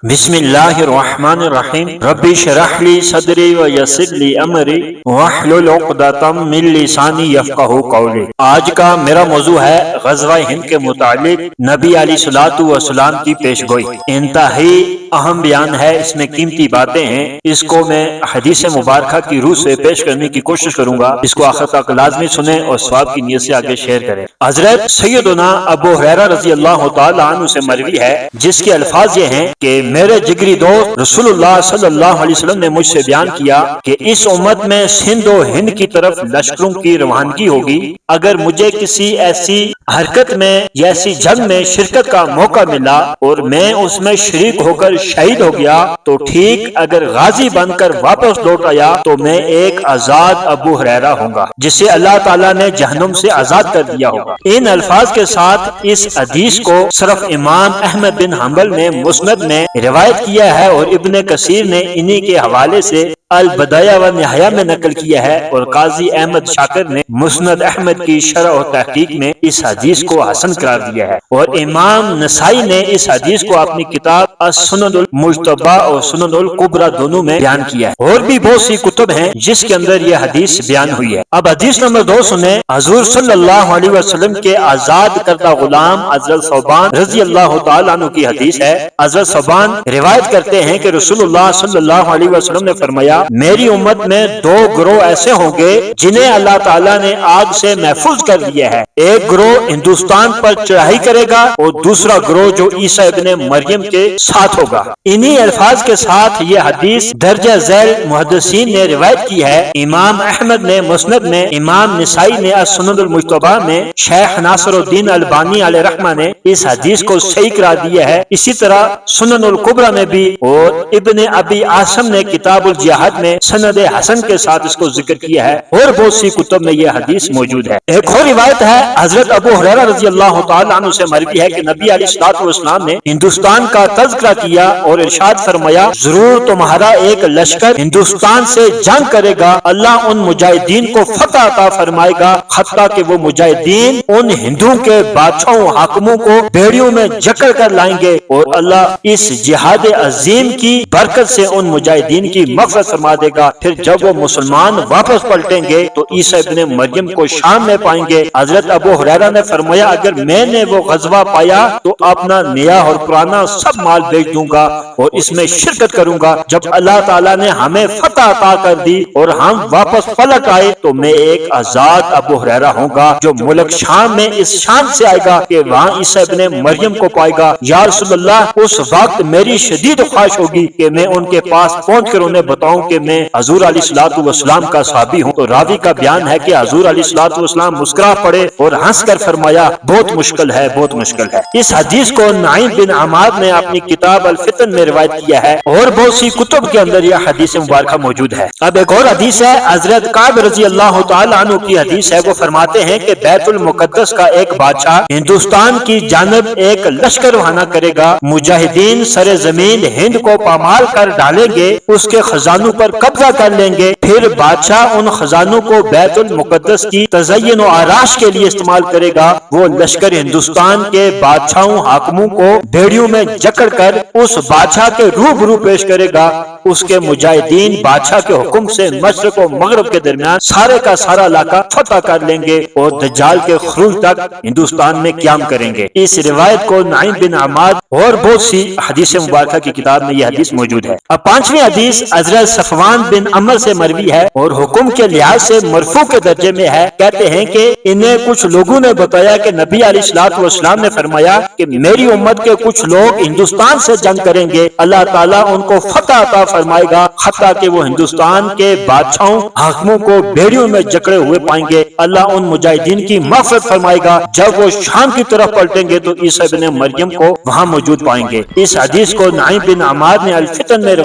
بسم اللہ الرحمن الرحیم ربی اشرح لی صدری ویسر لی امری واحلل عقدۃ من لسانی یفقہوا قولی۔ آج کا میرا موضوع ہے غزوہ ہند کے متعلق نبی علیہ الصلوۃ والسلام کی پیش گوئی۔ انتہائی اہم بیان ہے، اس میں قیمتی باتیں ہیں، اس کو میں حدیث مبارکہ کی روح سے پیش کرنے کی کوشش کروں گا۔ اس کو آخر تک لازمی سنیں اور ثواب کی نیت سے آگے شیئر کریں۔ حضرت سیدنا ابو ہریرہ رضی اللہ تعالی عنہ سے مروی ہے، جس کے الفاظ یہ ہیں کہ میرے جگری دوست رسول اللہ صلی اللہ علیہ وسلم نے مجھ سے بیان کیا کہ اس امت میں سندھ و ہند کی طرف لشکروں کی روانگی ہوگی۔ اگر مجھے کسی ایسی حرکت میں یا ایسی جنگ میں شرکت کا موقع ملا اور میں اس میں شریک ہو کر شہید ہو گیا تو ٹھیک، اگر غازی بن کر واپس لوٹ آیا تو میں ایک آزاد ابو ہریرہ ہوں گا جسے اللہ تعالیٰ نے جہنم سے آزاد کر دیا ہوگا۔ ان الفاظ کے ساتھ اس حدیث کو صرف امام احمد بن حنبل نے مسند میں روایت کیا ہے اور ابن کثیر نے انہی کے حوالے سے البدایہ و نہایہ میں نقل کیا ہے، اور قاضی احمد شاکر نے مسند احمد کی شرح و تحقیق میں اس حدیث کو حسن قرار دیا ہے، اور امام نسائی نے اس حدیث کو اپنی کتاب السنن المجتبی اور سنن الکبریٰ دونوں میں بیان کیا ہے۔ اور بھی بہت سی کتب ہیں جس کے اندر یہ حدیث بیان ہوئی ہے۔ اب حدیث نمبر 2 سنیں۔ حضور صلی اللہ علیہ وسلم کے آزاد کردہ غلام حضرت ثوبان رضی اللہ تعالی عنہ کی حدیث ہے۔ حضرت ثوبان روایت کرتے ہیں کہ رسول اللہ صلی اللہ علیہ وسلم نے فرمایا، میری امت میں 2 گروہ ایسے ہوں گے جنہیں اللہ تعالیٰ نے آگ سے محفوظ کر دیا ہے۔ ایک گروہ ہندوستان پر چڑھائی کرے گا اور دوسرا گروہ جو عیسیٰ ابن مریم کے ساتھ ہوگا۔ انہی الفاظ کے ساتھ یہ حدیث درجہ ذیل محدثین نے روایت کی ہے۔ امام احمد نے مسند میں، امام نسائی نے السنن المجتبی میں، شیخ ناصر الدین البانی علیہ رحمہ نے اس حدیث کو صحیح قرار دیا ہے۔ اسی طرح سنن الکبریٰ میں بھی، اور ابن ابی عاصم نے کتاب الجہاد میں سند حسن کے ساتھ اس کو ذکر کیا ہے، اور بہت سی کتب میں یہ حدیث موجود ہے۔ ایک اور روایت ہے، حضرت ابو ہریرہ رضی اللہ تعالی عنہ سے مروی ہے کہ نبی علیہ الصلوۃ والسلام نے ہندوستان کا تذکرہ کیا اور ارشاد فرمایا، ضرور تمہارا ایک لشکر ہندوستان سے جنگ کرے گا، اللہ ان مجاہدین کو فتح عطا فرمائے گا، حتیٰ کہ وہ مجاہدین ان ہندوؤں کے بادشاہوں حاکموں کو بیڑیوں میں جکڑ کر لائیں گے، اور اللہ اس جہاد عظیم کی برکت سے ان مجاہدین کی مغفرت فرما دے گا۔ پھر جب وہ مسلمان واپس پلٹیں گے تو عیسیٰ ابن مریم کو شام میں پائیں گے۔ حضرت ابو ہریرہ نے فرمایا، اگر میں نے وہ غزوہ پایا تو اپنا نیا اور پرانا سب مال بیچ دوں گا اور اس میں شرکت کروں گا۔ جب اللہ تعالیٰ نے ہمیں فتح عطا کر دی اور ہم واپس پلٹ آئے تو میں ایک آزاد ابو ہریرہ ہوں گا جو ملک شام میں اس شان سے آئے گا کہ وہاں عیسیٰ ابن مریم کو پائے گا۔ یا رسول اللہ، اس وقت میری شدید خواہش ہوگی کہ میں ان کے پاس پہنچ کر انہیں بتاؤں کہ میں حضور علیہ الصلوۃ والسلام کا صحابی ہوں۔ تو راوی کا بیان ہے کہ حضور علیہ الصلوۃ والسلام مسکرا پڑے اور ہنس کر فرمایا، بہت مشکل ہے، بہت مشکل ہے۔ اس حدیث کو نعیم بن عماد نے اپنی کتاب الفتن میں روایت کیا ہے، اور بہت سی کتب کے اندر یہ حدیث مبارکہ موجود ہے۔ اب ایک اور حدیث ہے، حضرت کعب رضی اللہ تعالی عنہ کی حدیث ہے۔ وہ فرماتے ہیں کہ بیت المقدس کا ایک بادشاہ ہندوستان کی جانب ایک لشکر روانہ کرے گا، مجاہدین سر زمین ہند کو پامال کر ڈالیں گے، اس کے خزانوں پر قبضہ کر لیں گے، پھر بادشاہ ان خزانوں کو بیت المقدس کی تزئین و آرائش کے لیے استعمال کرے گا۔ وہ لشکر ہندوستان کے بادشاہوں حاکموں کو بیڑیوں میں جکڑ کر اس بادشاہ کے روبرو پیش کرے گا۔ اس کے مجاہدین بادشاہ کے حکم سے مشرق و مغرب کے درمیان سارے کا سارا علاقہ فتح کر لیں گے اور دجال کے خروج تک ہندوستان میں قیام کریں گے۔ اس روایت کو نعیم بن عماد اور بہت سی حدیث مبارکہ کی کتاب میں یہ حدیث موجود ہے۔ اب 5ویں حدیث حضرت صفوان بن عمر سے مروی ہے اور حکم کے لحاظ سے مرفوع کے درجے میں ہے۔ کہتے ہیں کہ انہیں کچھ لوگوں نے بتایا کہ نبی علیہ الصلوۃ والسلام نے فرمایا کہ میری امت کے کچھ لوگ ہندوستان سے جنگ کریں گے، اللہ تعالیٰ ان کو فتح عطا فرمائے گا، حتیٰ کہ وہ ہندوستان کے بادشاہوں حاکموں کو بیڑیوں میں جکڑے ہوئے پائیں گے، اللہ ان مجاہدین کی مغفرت فرمائے گا۔ جب وہ شام کی طرف پلٹیں گے تو عیسیٰ ابن مریم کو وہاں موجود پائیں گے۔ اس حدیث کو نعیم بن عماد نے الفتن میں